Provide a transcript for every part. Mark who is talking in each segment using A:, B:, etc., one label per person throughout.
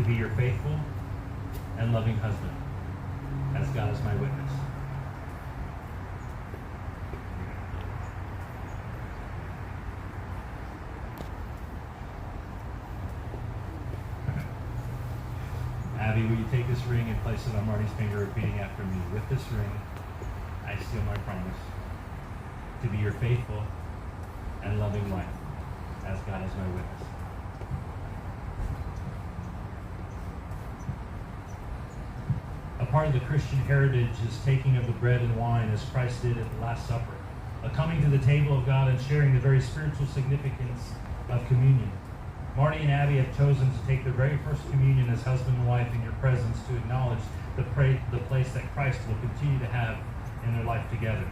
A: to be your faithful and loving husband, as God is my witness. Abby, will you take this ring and place it on Marty's finger, repeating after me? With this ring, I seal my promise to be your faithful and loving wife, as God is my witness. A part of the Christian heritage is taking of the bread and wine as Christ did at the Last Supper, a coming to the table of God and sharing the very spiritual significance of communion. Marty and Abby have chosen to take their very first communion as husband and wife in your presence to acknowledge the place that Christ will continue to have in their life together.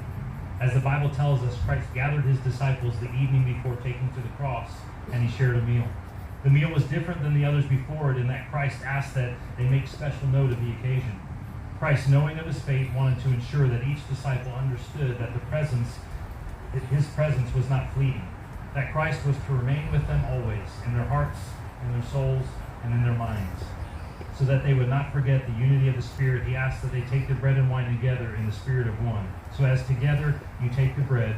A: As the Bible tells us, Christ gathered his disciples the evening before taking to the cross, and he shared a meal. The meal was different than the others before it in that Christ asked that they make special note of the occasion. Christ, knowing of his fate, wanted to ensure that each disciple understood that his presence was not fleeting, that Christ was to remain with them always, in their hearts, in their souls, and in their minds. So that they would not forget the unity of the Spirit, he asked that they take the bread and wine together in the spirit of one. So as together you take the bread,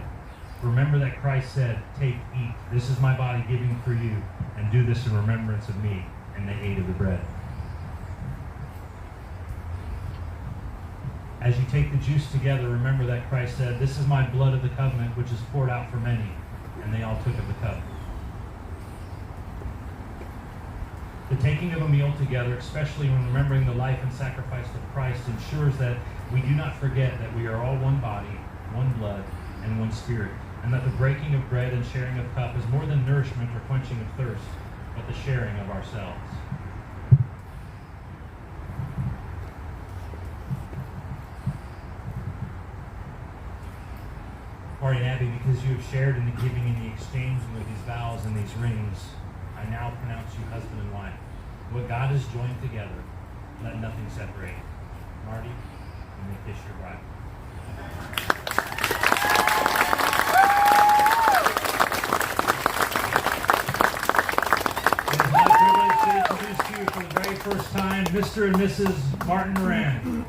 A: remember that Christ said, "Take, eat. This is my body given for you, and do this in remembrance of me." And they ate of the bread. As you take the juice together, remember that Christ said, "This is my blood of the covenant, which is poured out for many." And they all took of the cup. The taking of a meal together, especially when remembering the life and sacrifice of Christ, ensures that we do not forget that we are all one body, one blood, and one spirit, and that the breaking of bread and sharing of cup is more than nourishment or quenching of thirst, but the sharing of ourselves. Marty and Abby, because you have shared in the giving and the exchanging of these vows and these rings, I now pronounce you husband and wife. What God has joined together, let nothing separate. Marty, you may kiss your bride. It is my privilege to introduce to you for the very first time, Mr. and Mrs. Martin Moran.